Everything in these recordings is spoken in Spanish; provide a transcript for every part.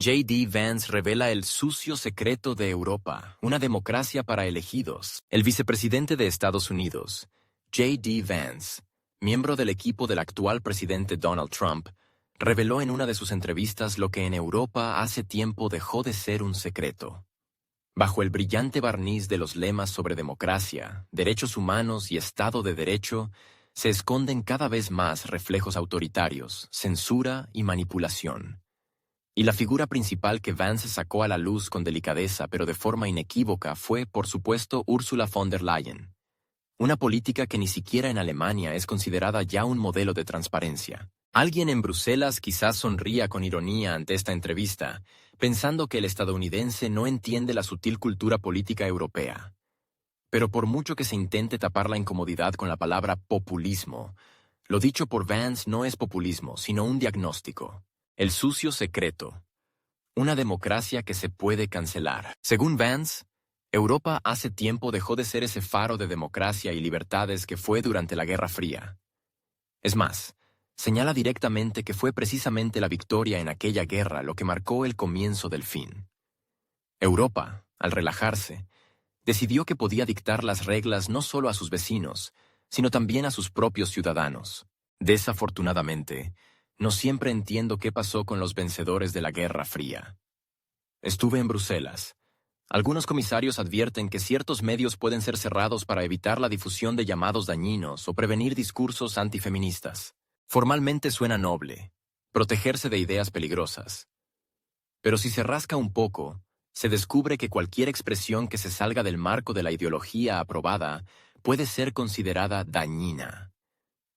J.D. Vance revela el sucio secreto de Europa, una democracia para elegidos. El vicepresidente de Estados Unidos, J.D. Vance, miembro del equipo del actual presidente Donald Trump, reveló en una de sus entrevistas lo que en Europa hace tiempo dejó de ser un secreto. Bajo el brillante barniz de los lemas sobre democracia, derechos humanos y Estado de Derecho, se esconden cada vez más reflejos autoritarios, censura y manipulación. Y la figura principal que Vance sacó a la luz con delicadeza pero de forma inequívoca fue, por supuesto, Ursula von der Leyen. Una política que ni siquiera en Alemania es considerada ya un modelo de transparencia. Alguien en Bruselas quizás sonría con ironía ante esta entrevista, pensando que el estadounidense no entiende la sutil cultura política europea. Pero por mucho que se intente tapar la incomodidad con la palabra populismo, lo dicho por Vance no es populismo, sino un diagnóstico. El sucio secreto. Una democracia que se puede cancelar. Según Vance, Europa hace tiempo dejó de ser ese faro de democracia y libertades que fue durante la Guerra Fría. Es más, señala directamente que fue precisamente la victoria en aquella guerra lo que marcó el comienzo del fin. Europa, al relajarse, decidió que podía dictar las reglas no solo a sus vecinos, sino también a sus propios ciudadanos. Desafortunadamente, no siempre entiendo qué pasó con los vencedores de la Guerra Fría. Estuve en Bruselas. Algunos comisarios advierten que ciertos medios pueden ser cerrados para evitar la difusión de llamados dañinos o prevenir discursos antifeministas. Formalmente suena noble, protegerse de ideas peligrosas. Pero si se rasca un poco, se descubre que cualquier expresión que se salga del marco de la ideología aprobada puede ser considerada dañina.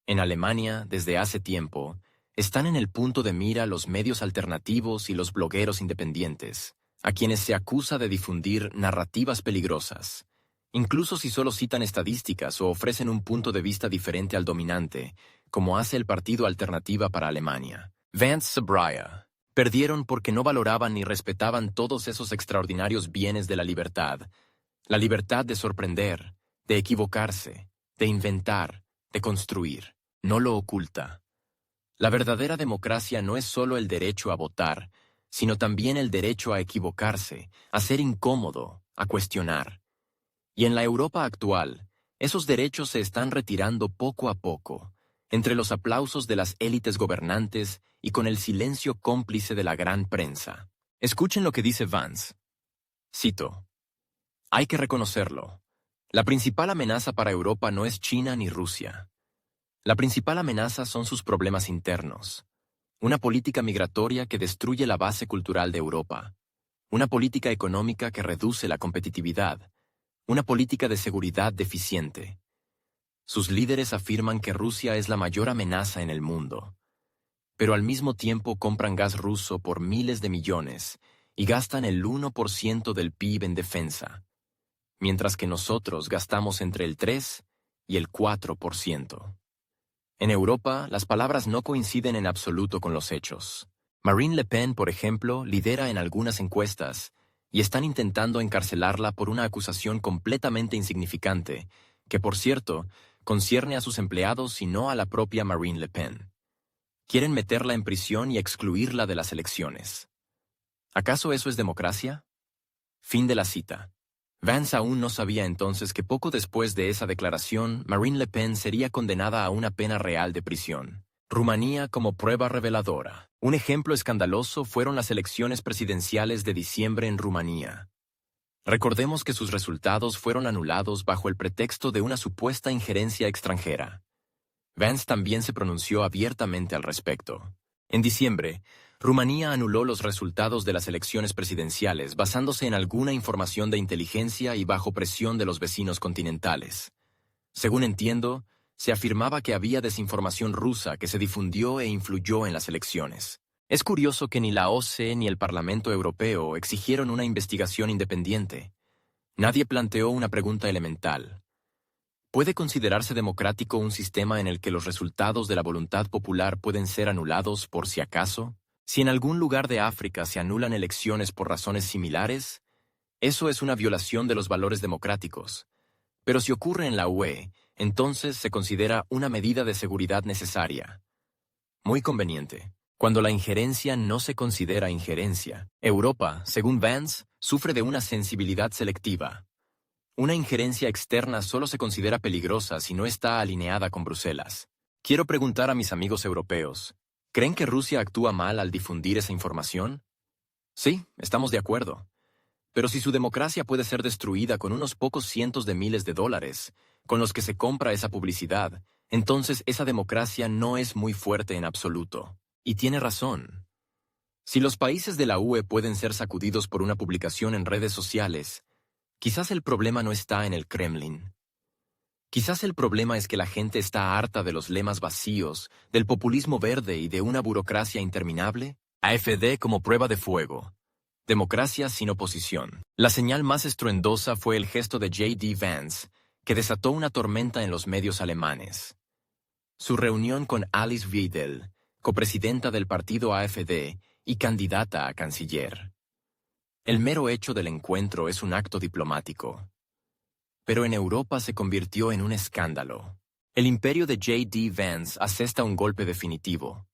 En Alemania, desde hace tiempo, están en el punto de mira los medios alternativos y los blogueros independientes, a quienes se acusa de difundir narrativas peligrosas. Incluso si solo citan estadísticas o ofrecen un punto de vista diferente al dominante, como hace el Partido Alternativa para Alemania. Vance subraya, perdieron porque no valoraban ni respetaban todos esos extraordinarios bienes de la libertad de sorprender, de equivocarse, de inventar, de construir. No lo oculta. La verdadera democracia no es solo el derecho a votar, sino también el derecho a equivocarse, a ser incómodo, a cuestionar. Y en la Europa actual, esos derechos se están retirando poco a poco, entre los aplausos de las élites gobernantes y con el silencio cómplice de la gran prensa. Escuchen lo que dice Vance. Cito: hay que reconocerlo. La principal amenaza para Europa no es China ni Rusia. La principal amenaza son sus problemas internos. Una política migratoria que destruye la base cultural de Europa. Una política económica que reduce la competitividad. Una política de seguridad deficiente. Sus líderes afirman que Rusia es la mayor amenaza en el mundo. Pero al mismo tiempo compran gas ruso por miles de millones y gastan el 1% del PIB en defensa, mientras que nosotros gastamos entre el 3 y el 4%. En Europa, las palabras no coinciden en absoluto con los hechos. Marine Le Pen, por ejemplo, lidera en algunas encuestas y están intentando encarcelarla por una acusación completamente insignificante, que, por cierto, concierne a sus empleados y no a la propia Marine Le Pen. Quieren meterla en prisión y excluirla de las elecciones. ¿Acaso eso es democracia? Fin de la cita. Vance aún no sabía entonces que poco después de esa declaración, Marine Le Pen sería condenada a una pena real de prisión. Rumanía como prueba reveladora. Un ejemplo escandaloso fueron las elecciones presidenciales de diciembre en Rumanía. Recordemos que sus resultados fueron anulados bajo el pretexto de una supuesta injerencia extranjera. Vance también se pronunció abiertamente al respecto. En diciembre, Rumanía anuló los resultados de las elecciones presidenciales basándose en alguna información de inteligencia y bajo presión de los vecinos continentales. Según entiendo, se afirmaba que había desinformación rusa que se difundió e influyó en las elecciones. Es curioso que ni la OSCE ni el Parlamento Europeo exigieron una investigación independiente. Nadie planteó una pregunta elemental. ¿Puede considerarse democrático un sistema en el que los resultados de la voluntad popular pueden ser anulados por si acaso? Si en algún lugar de África se anulan elecciones por razones similares, eso es una violación de los valores democráticos. Pero si ocurre en la UE, entonces se considera una medida de seguridad necesaria. Muy conveniente. Cuando la injerencia no se considera injerencia, Europa, según Vance, sufre de una sensibilidad selectiva. Una injerencia externa solo se considera peligrosa si no está alineada con Bruselas. Quiero preguntar a mis amigos europeos, ¿creen que Rusia actúa mal al difundir esa información? Sí, estamos de acuerdo. Pero si su democracia puede ser destruida con unos pocos cientos de miles de dólares, con los que se compra esa publicidad, entonces esa democracia no es muy fuerte en absoluto. Y tiene razón. Si los países de la UE pueden ser sacudidos por una publicación en redes sociales, quizás el problema no está en el Kremlin. Quizás el problema es que la gente está harta de los lemas vacíos, del populismo verde y de una burocracia interminable. AfD como prueba de fuego. Democracia sin oposición. La señal más estruendosa fue el gesto de J.D. Vance, que desató una tormenta en los medios alemanes. Su reunión con Alice Weidel, copresidenta del partido AfD y candidata a canciller. El mero hecho del encuentro es un acto diplomático. Pero en Europa se convirtió en un escándalo. El imperio de J.D. Vance asesta un golpe definitivo.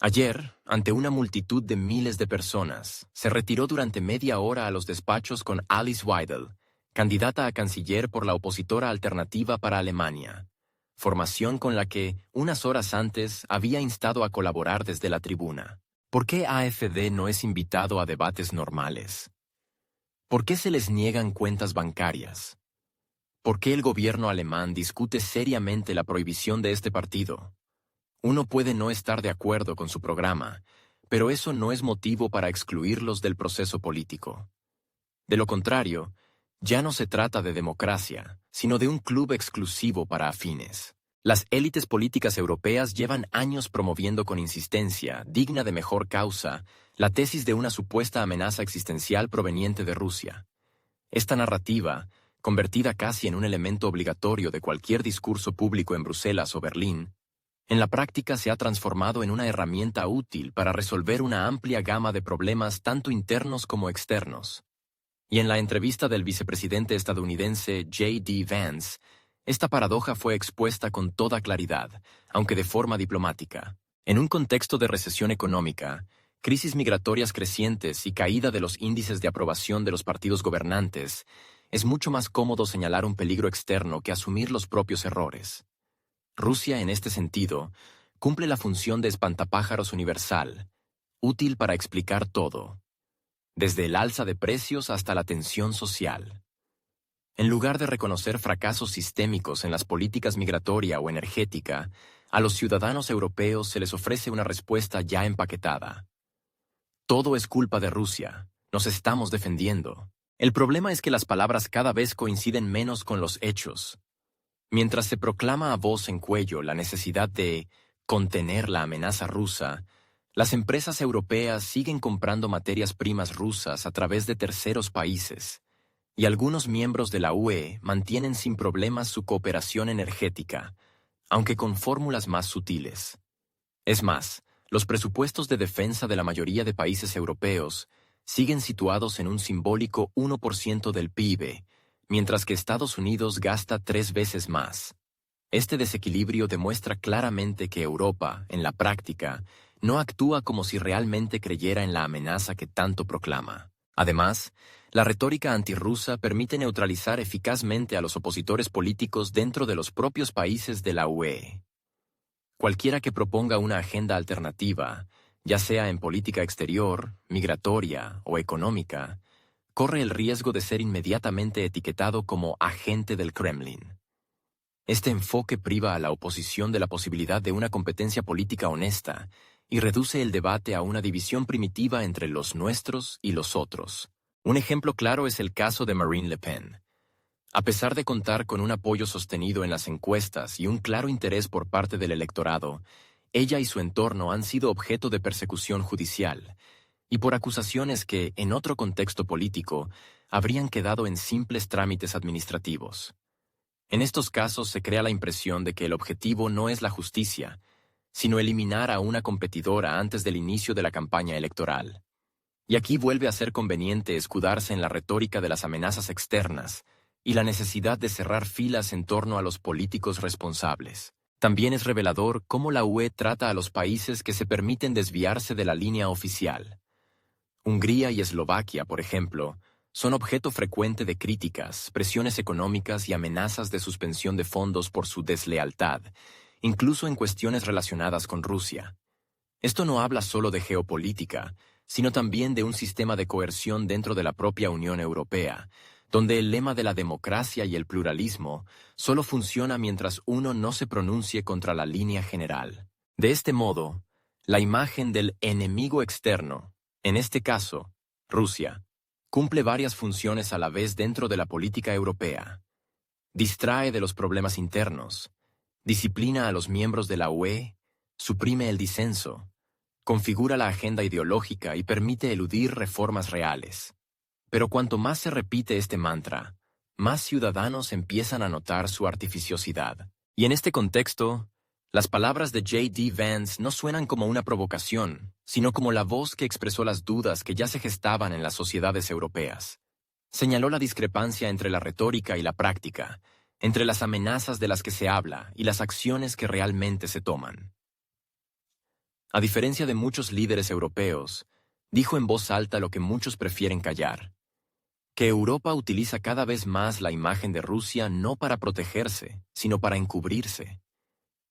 Ayer, ante una multitud de miles de personas, se retiró durante media hora a los despachos con Alice Weidel, candidata a canciller por la opositora Alternativa para Alemania, formación con la que, unas horas antes, había instado a colaborar desde la tribuna. ¿Por qué AfD no es invitado a debates normales? ¿Por qué se les niegan cuentas bancarias? ¿Por qué el gobierno alemán discute seriamente la prohibición de este partido? Uno puede no estar de acuerdo con su programa, pero eso no es motivo para excluirlos del proceso político. De lo contrario, ya no se trata de democracia, sino de un club exclusivo para afines. Las élites políticas europeas llevan años promoviendo con insistencia, digna de mejor causa, la tesis de una supuesta amenaza existencial proveniente de Rusia. Esta narrativa, convertida casi en un elemento obligatorio de cualquier discurso público en Bruselas o Berlín, en la práctica se ha transformado en una herramienta útil para resolver una amplia gama de problemas tanto internos como externos. Y en la entrevista del vicepresidente estadounidense J.D. Vance, esta paradoja fue expuesta con toda claridad, aunque de forma diplomática. En un contexto de recesión económica, crisis migratorias crecientes y caída de los índices de aprobación de los partidos gobernantes, es mucho más cómodo señalar un peligro externo que asumir los propios errores. Rusia, en este sentido, cumple la función de espantapájaros universal, útil para explicar todo, desde el alza de precios hasta la tensión social. En lugar de reconocer fracasos sistémicos en las políticas migratoria o energética, a los ciudadanos europeos se les ofrece una respuesta ya empaquetada. Todo es culpa de Rusia, nos estamos defendiendo. El problema es que las palabras cada vez coinciden menos con los hechos. Mientras se proclama a voz en cuello la necesidad de contener la amenaza rusa, las empresas europeas siguen comprando materias primas rusas a través de terceros países, y algunos miembros de la UE mantienen sin problemas su cooperación energética, aunque con fórmulas más sutiles. Es más, los presupuestos de defensa de la mayoría de países europeos siguen situados en un simbólico 1% del PIB, mientras que Estados Unidos gasta 3 veces más. Este desequilibrio demuestra claramente que Europa, en la práctica, no actúa como si realmente creyera en la amenaza que tanto proclama. Además, la retórica antirrusa permite neutralizar eficazmente a los opositores políticos dentro de los propios países de la UE. Cualquiera que proponga una agenda alternativa, ya sea en política exterior, migratoria o económica, corre el riesgo de ser inmediatamente etiquetado como agente del Kremlin. Este enfoque priva a la oposición de la posibilidad de una competencia política honesta y reduce el debate a una división primitiva entre los nuestros y los otros. Un ejemplo claro es el caso de Marine Le Pen. A pesar de contar con un apoyo sostenido en las encuestas y un claro interés por parte del electorado, ella y su entorno han sido objeto de persecución judicial, y por acusaciones que, en otro contexto político, habrían quedado en simples trámites administrativos. En estos casos se crea la impresión de que el objetivo no es la justicia, sino eliminar a una competidora antes del inicio de la campaña electoral. Y aquí vuelve a ser conveniente escudarse en la retórica de las amenazas externas y la necesidad de cerrar filas en torno a los políticos responsables. También es revelador cómo la UE trata a los países que se permiten desviarse de la línea oficial. Hungría y Eslovaquia, por ejemplo, son objeto frecuente de críticas, presiones económicas y amenazas de suspensión de fondos por su deslealtad, incluso en cuestiones relacionadas con Rusia. Esto no habla solo de geopolítica, sino también de un sistema de coerción dentro de la propia Unión Europea, donde el lema de la democracia y el pluralismo solo funciona mientras uno no se pronuncie contra la línea general. De este modo, la imagen del enemigo externo, en este caso, Rusia, cumple varias funciones a la vez dentro de la política europea. Distrae de los problemas internos, disciplina a los miembros de la UE, suprime el disenso, configura la agenda ideológica y permite eludir reformas reales. Pero cuanto más se repite este mantra, más ciudadanos empiezan a notar su artificiosidad. Y en este contexto, las palabras de J.D. Vance no suenan como una provocación, sino como la voz que expresó las dudas que ya se gestaban en las sociedades europeas. Señaló la discrepancia entre la retórica y la práctica, entre las amenazas de las que se habla y las acciones que realmente se toman. A diferencia de muchos líderes europeos, dijo en voz alta lo que muchos prefieren callar: que Europa utiliza cada vez más la imagen de Rusia no para protegerse, sino para encubrirse.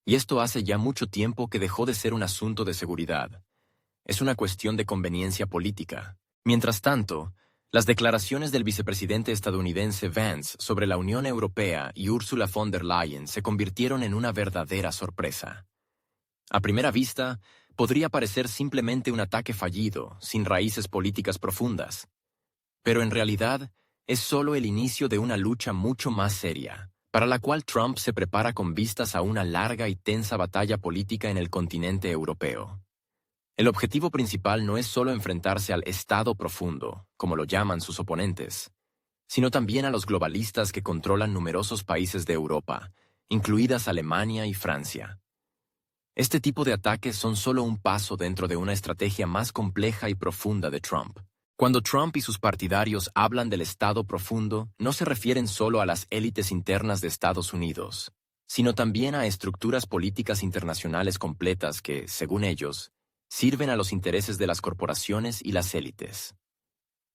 Y esto hace ya mucho tiempo que dejó de ser un asunto de seguridad. Es una cuestión de conveniencia política. Mientras tanto, las declaraciones del vicepresidente estadounidense Vance sobre la Unión Europea y Ursula von der Leyen se convirtieron en una verdadera sorpresa. A primera vista, podría parecer simplemente un ataque fallido, sin raíces políticas profundas. Pero en realidad, es solo el inicio de una lucha mucho más seria, para la cual Trump se prepara con vistas a una larga y tensa batalla política en el continente europeo. El objetivo principal no es solo enfrentarse al Estado profundo, como lo llaman sus oponentes, sino también a los globalistas que controlan numerosos países de Europa, incluidas Alemania y Francia. Este tipo de ataques son solo un paso dentro de una estrategia más compleja y profunda de Trump. Cuando Trump y sus partidarios hablan del Estado profundo, no se refieren solo a las élites internas de Estados Unidos, sino también a estructuras políticas internacionales completas que, según ellos, sirven a los intereses de las corporaciones y las élites.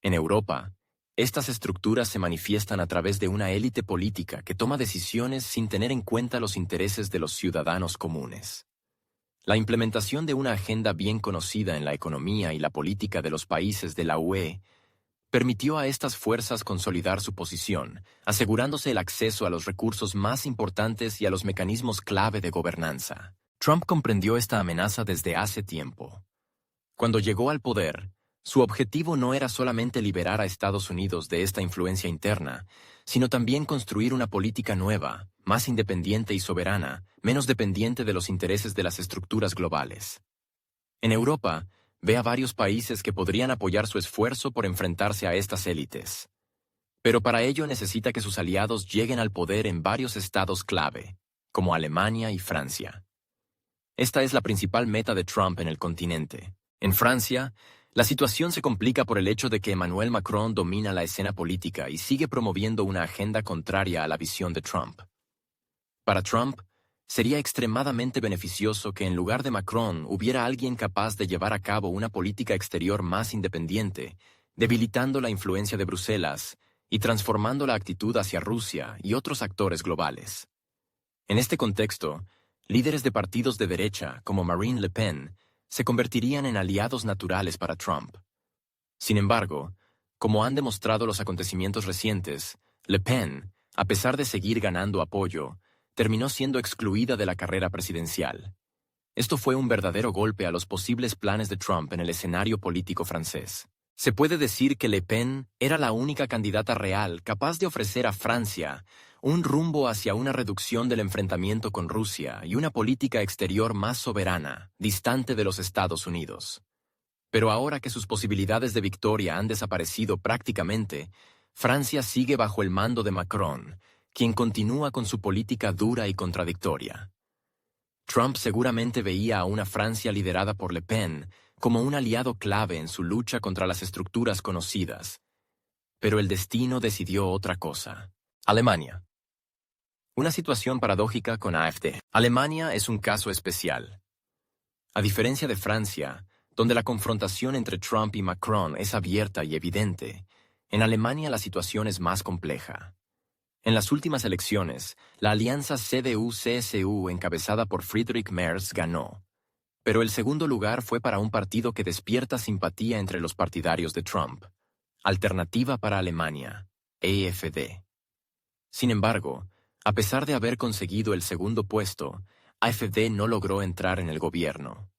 En Europa, estas estructuras se manifiestan a través de una élite política que toma decisiones sin tener en cuenta los intereses de los ciudadanos comunes. La implementación de una agenda bien conocida en la economía y la política de los países de la UE permitió a estas fuerzas consolidar su posición, asegurándose el acceso a los recursos más importantes y a los mecanismos clave de gobernanza. Trump comprendió esta amenaza desde hace tiempo. Cuando llegó al poder, su objetivo no era solamente liberar a Estados Unidos de esta influencia interna, sino también construir una política nueva, más independiente y soberana, menos dependiente de los intereses de las estructuras globales. En Europa, ve a varios países que podrían apoyar su esfuerzo por enfrentarse a estas élites. Pero para ello necesita que sus aliados lleguen al poder en varios estados clave, como Alemania y Francia. Esta es la principal meta de Trump en el continente. En Francia, la situación se complica por el hecho de que Emmanuel Macron domina la escena política y sigue promoviendo una agenda contraria a la visión de Trump. Para Trump, sería extremadamente beneficioso que en lugar de Macron hubiera alguien capaz de llevar a cabo una política exterior más independiente, debilitando la influencia de Bruselas y transformando la actitud hacia Rusia y otros actores globales. En este contexto, líderes de partidos de derecha como Marine Le Pen se convertirían en aliados naturales para Trump. Sin embargo, como han demostrado los acontecimientos recientes, Le Pen, a pesar de seguir ganando apoyo, terminó siendo excluida de la carrera presidencial. Esto fue un verdadero golpe a los posibles planes de Trump en el escenario político francés. Se puede decir que Le Pen era la única candidata real capaz de ofrecer a Francia un rumbo hacia una reducción del enfrentamiento con Rusia y una política exterior más soberana, distante de los Estados Unidos. Pero ahora que sus posibilidades de victoria han desaparecido prácticamente, Francia sigue bajo el mando de Macron, quien continúa con su política dura y contradictoria. Trump seguramente veía a una Francia liderada por Le Pen como un aliado clave en su lucha contra las estructuras conocidas. Pero el destino decidió otra cosa. Alemania. Una situación paradójica con AfD. Alemania es un caso especial. A diferencia de Francia, donde la confrontación entre Trump y Macron es abierta y evidente, en Alemania la situación es más compleja. En las últimas elecciones, la alianza CDU-CSU encabezada por Friedrich Merz ganó, pero el segundo lugar fue para un partido que despierta simpatía entre los partidarios de Trump, Alternativa para Alemania, AfD. Sin embargo, a pesar de haber conseguido el segundo puesto, AfD no logró entrar en el gobierno.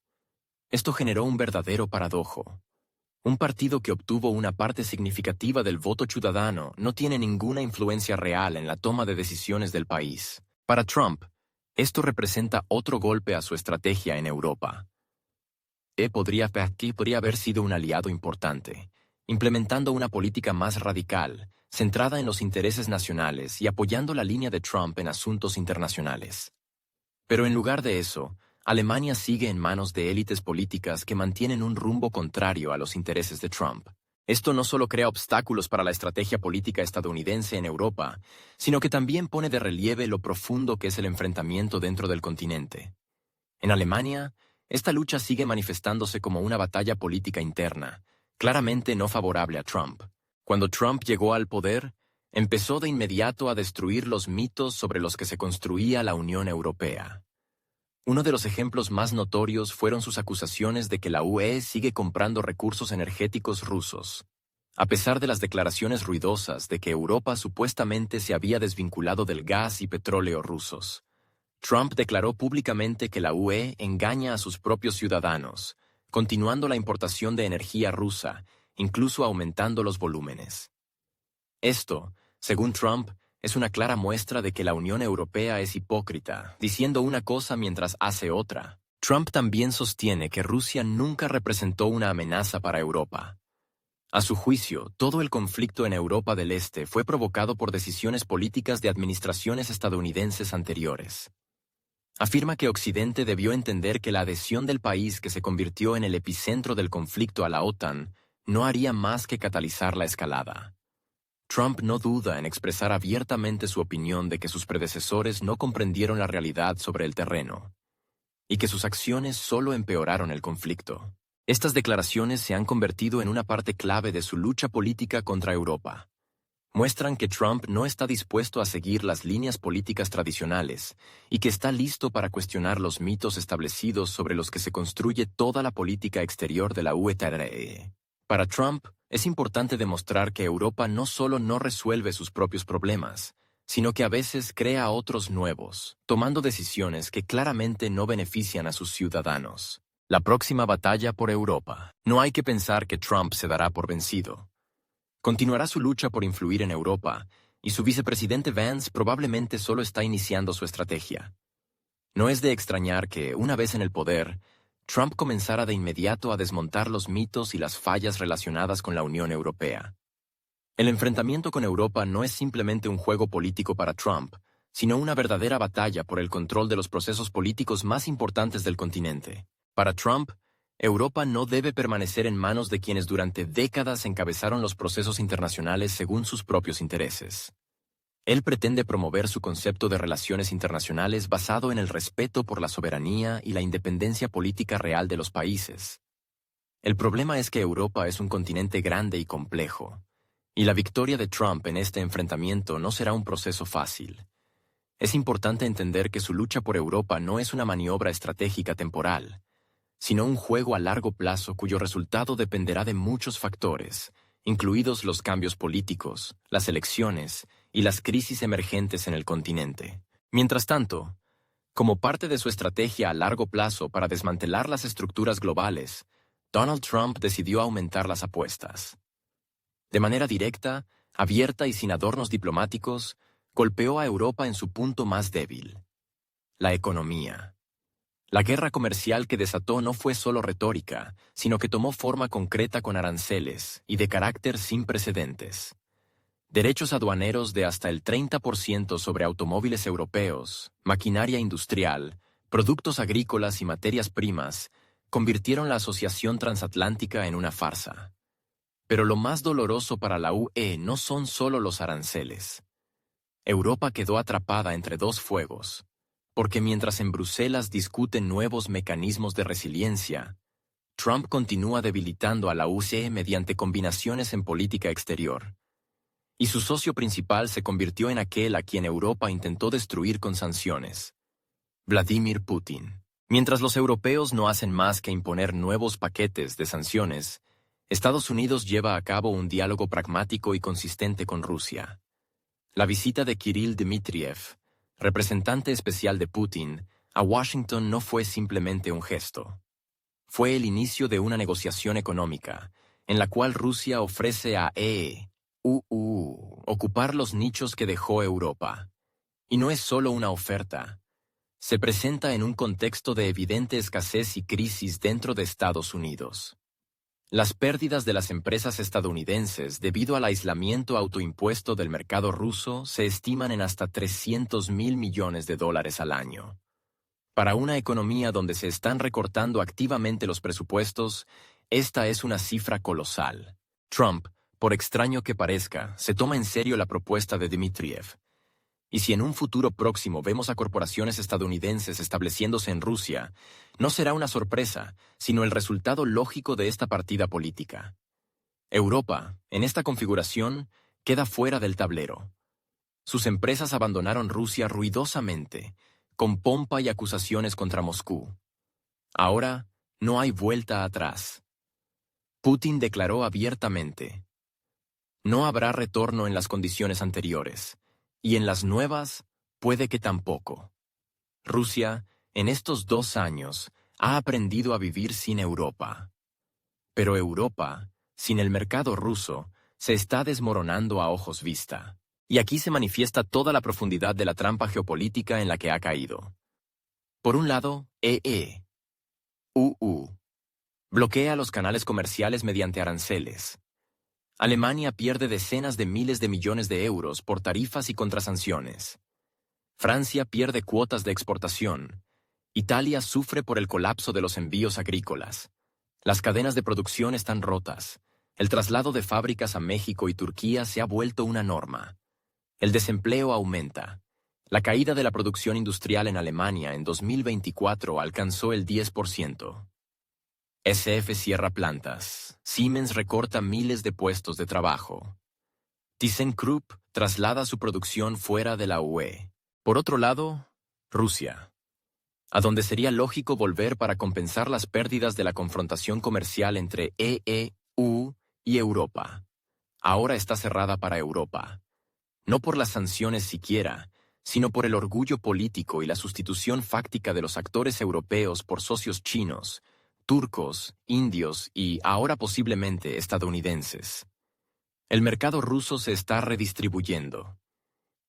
Esto generó un verdadero paradojo. Un partido que obtuvo una parte significativa del voto ciudadano no tiene ninguna influencia real en la toma de decisiones del país. Para Trump, esto representa otro golpe a su estrategia en Europa. Podría haber sido un aliado importante, implementando una política más radical, centrada en los intereses nacionales y apoyando la línea de Trump en asuntos internacionales. Pero en lugar de eso, Alemania sigue en manos de élites políticas que mantienen un rumbo contrario a los intereses de Trump. Esto no solo crea obstáculos para la estrategia política estadounidense en Europa, sino que también pone de relieve lo profundo que es el enfrentamiento dentro del continente. En Alemania, esta lucha sigue manifestándose como una batalla política interna, claramente no favorable a Trump. Cuando Trump llegó al poder, empezó de inmediato a destruir los mitos sobre los que se construía la Unión Europea. Uno de los ejemplos más notorios fueron sus acusaciones de que la UE sigue comprando recursos energéticos rusos. A pesar de las declaraciones ruidosas de que Europa supuestamente se había desvinculado del gas y petróleo rusos, Trump declaró públicamente que la UE engaña a sus propios ciudadanos, continuando la importación de energía rusa, incluso aumentando los volúmenes. Esto, según Trump, es una clara muestra de que la Unión Europea es hipócrita, diciendo una cosa mientras hace otra. Trump también sostiene que Rusia nunca representó una amenaza para Europa. A su juicio, todo el conflicto en Europa del Este fue provocado por decisiones políticas de administraciones estadounidenses anteriores. Afirma que Occidente debió entender que la adhesión del país que se convirtió en el epicentro del conflicto a la OTAN no haría más que catalizar la escalada. Trump no duda en expresar abiertamente su opinión de que sus predecesores no comprendieron la realidad sobre el terreno y que sus acciones solo empeoraron el conflicto. Estas declaraciones se han convertido en una parte clave de su lucha política contra Europa. Muestran que Trump no está dispuesto a seguir las líneas políticas tradicionales y que está listo para cuestionar los mitos establecidos sobre los que se construye toda la política exterior de la UE. Para Trump, es importante demostrar que Europa no solo no resuelve sus propios problemas, sino que a veces crea otros nuevos, tomando decisiones que claramente no benefician a sus ciudadanos. La próxima batalla por Europa. No hay que pensar que Trump se dará por vencido. Continuará su lucha por influir en Europa, y su vicepresidente Vance probablemente solo está iniciando su estrategia. No es de extrañar que, una vez en el poder, Trump comenzara de inmediato a desmontar los mitos y las fallas relacionadas con la Unión Europea. El enfrentamiento con Europa no es simplemente un juego político para Trump, sino una verdadera batalla por el control de los procesos políticos más importantes del continente. Para Trump, Europa no debe permanecer en manos de quienes durante décadas encabezaron los procesos internacionales según sus propios intereses. Él pretende promover su concepto de relaciones internacionales basado en el respeto por la soberanía y la independencia política real de los países. El problema es que Europa es un continente grande y complejo, y la victoria de Trump en este enfrentamiento no será un proceso fácil. Es importante entender que su lucha por Europa no es una maniobra estratégica temporal, sino un juego a largo plazo cuyo resultado dependerá de muchos factores, incluidos los cambios políticos, las elecciones y las crisis emergentes en el continente. Mientras tanto, como parte de su estrategia a largo plazo para desmantelar las estructuras globales, Donald Trump decidió aumentar las apuestas. De manera directa, abierta y sin adornos diplomáticos, golpeó a Europa en su punto más débil: la economía. La guerra comercial que desató no fue solo retórica, sino que tomó forma concreta con aranceles y de carácter sin precedentes. Derechos aduaneros de hasta el 30% sobre automóviles europeos, maquinaria industrial, productos agrícolas y materias primas convirtieron la asociación transatlántica en una farsa. Pero lo más doloroso para la UE no son solo los aranceles. Europa quedó atrapada entre dos fuegos, porque mientras en Bruselas discuten nuevos mecanismos de resiliencia, Trump continúa debilitando a la UE mediante combinaciones en política exterior. Y su socio principal se convirtió en aquel a quien Europa intentó destruir con sanciones: Vladimir Putin. Mientras los europeos no hacen más que imponer nuevos paquetes de sanciones, Estados Unidos lleva a cabo un diálogo pragmático y consistente con Rusia. La visita de Kirill Dmitriev, representante especial de Putin, a Washington no fue simplemente un gesto. Fue el inicio de una negociación económica, en la cual Rusia ofrece a EU ocupar los nichos que dejó Europa. Y no es solo una oferta. Se presenta en un contexto de evidente escasez y crisis dentro de Estados Unidos. Las pérdidas de las empresas estadounidenses debido al aislamiento autoimpuesto del mercado ruso se estiman en hasta $300 mil millones al año. Para una economía donde se están recortando activamente los presupuestos, esta es una cifra colosal. Trump, por extraño que parezca, se toma en serio la propuesta de Dmitriev. Y si en un futuro próximo vemos a corporaciones estadounidenses estableciéndose en Rusia, no será una sorpresa, sino el resultado lógico de esta partida política. Europa, en esta configuración, queda fuera del tablero. Sus empresas abandonaron Rusia ruidosamente, con pompa y acusaciones contra Moscú. Ahora, no hay vuelta atrás. Putin declaró abiertamente: no habrá retorno en las condiciones anteriores. Y en las nuevas, puede que tampoco. Rusia, en estos 2 años, ha aprendido a vivir sin Europa. Pero Europa, sin el mercado ruso, se está desmoronando a ojos vista. Y aquí se manifiesta toda la profundidad de la trampa geopolítica en la que ha caído. Por un lado, EU bloquea los canales comerciales mediante aranceles. Alemania pierde decenas de miles de millones de euros por tarifas y contrasanciones. Francia pierde cuotas de exportación. Italia sufre por el colapso de los envíos agrícolas. Las cadenas de producción están rotas. El traslado de fábricas a México y Turquía se ha vuelto una norma. El desempleo aumenta. La caída de la producción industrial en Alemania en 2024 alcanzó el 10%. SF cierra plantas. Siemens recorta miles de puestos de trabajo. ThyssenKrupp traslada su producción fuera de la UE. Por otro lado, Rusia, a donde sería lógico volver para compensar las pérdidas de la confrontación comercial entre EU y Europa. Ahora está cerrada para Europa. No por las sanciones siquiera, sino por el orgullo político y la sustitución fáctica de los actores europeos por socios chinos, turcos, indios y, ahora posiblemente, estadounidenses. El mercado ruso se está redistribuyendo.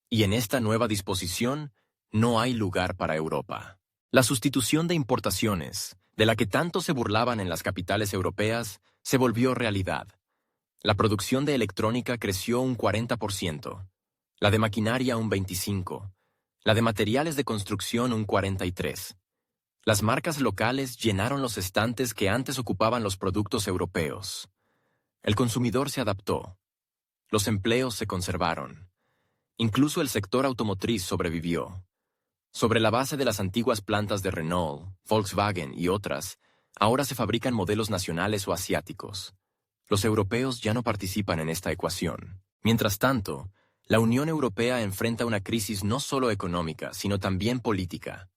Y en esta nueva disposición, no hay lugar para Europa. La sustitución de importaciones, de la que tanto se burlaban en las capitales europeas, se volvió realidad. La producción de electrónica creció un 40%, la de maquinaria un 25%, la de materiales de construcción un 43%. Las marcas locales llenaron los estantes que antes ocupaban los productos europeos. El consumidor se adaptó. Los empleos se conservaron. Incluso el sector automotriz sobrevivió. Sobre la base de las antiguas plantas de Renault, Volkswagen y otras, ahora se fabrican modelos nacionales o asiáticos. Los europeos ya no participan en esta ecuación. Mientras tanto, la Unión Europea enfrenta una crisis no solo económica, sino también política.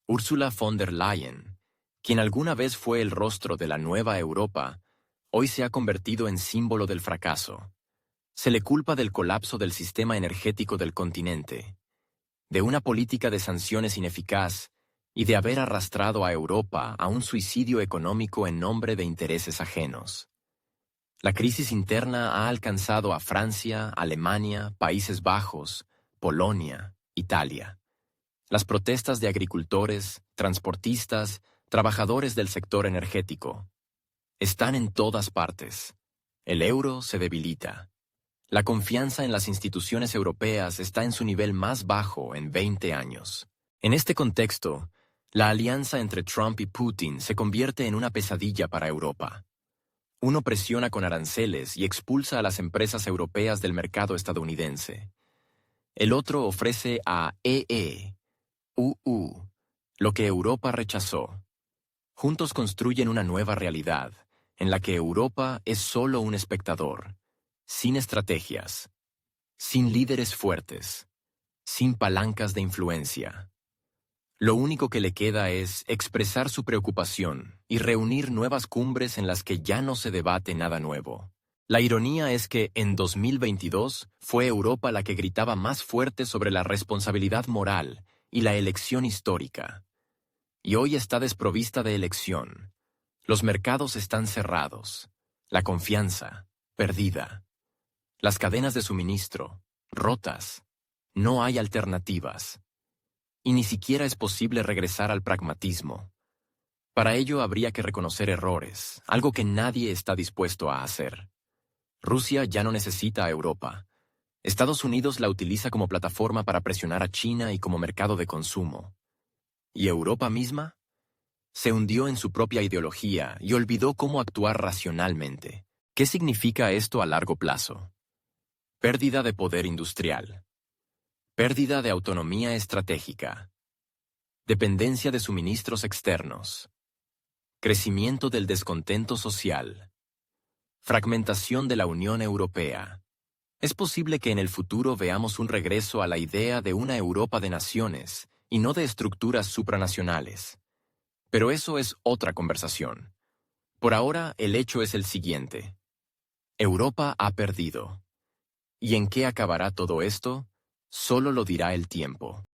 Ursula von der Leyen, quien alguna vez fue el rostro de la nueva Europa, hoy se ha convertido en símbolo del fracaso. Se le culpa del colapso del sistema energético del continente, de una política de sanciones ineficaz y de haber arrastrado a Europa a un suicidio económico en nombre de intereses ajenos. La crisis interna ha alcanzado a Francia, Alemania, Países Bajos, Polonia, Italia. Las protestas de agricultores, transportistas, trabajadores del sector energético están en todas partes. El euro se debilita. La confianza en las instituciones europeas está en su nivel más bajo en 20 años. En este contexto, la alianza entre Trump y Putin se convierte en una pesadilla para Europa. Uno presiona con aranceles y expulsa a las empresas europeas del mercado estadounidense. El otro ofrece a EE, lo que Europa rechazó. Juntos construyen una nueva realidad, en la que Europa es solo un espectador, sin estrategias, sin líderes fuertes, sin palancas de influencia. Lo único que le queda es expresar su preocupación y reunir nuevas cumbres en las que ya no se debate nada nuevo. La ironía es que en 2022 fue Europa la que gritaba más fuerte sobre la responsabilidad moral y la elección histórica. Y hoy está desprovista de elección. Los mercados están cerrados, la confianza perdida, las cadenas de suministro rotas, no hay alternativas. Y ni siquiera es posible regresar al pragmatismo. Para ello habría que reconocer errores, algo que nadie está dispuesto a hacer. Rusia ya no necesita a Europa. Estados Unidos la utiliza como plataforma para presionar a China y como mercado de consumo. ¿Y Europa misma? Se hundió en su propia ideología y olvidó cómo actuar racionalmente. ¿Qué significa esto a largo plazo? Pérdida de poder industrial. Pérdida de autonomía estratégica. Dependencia de suministros externos. Crecimiento del descontento social. Fragmentación de la Unión Europea. Es posible que en el futuro veamos un regreso a la idea de una Europa de naciones y no de estructuras supranacionales. Pero eso es otra conversación. Por ahora, el hecho es el siguiente. Europa ha perdido. ¿Y en qué acabará todo esto? Solo lo dirá el tiempo.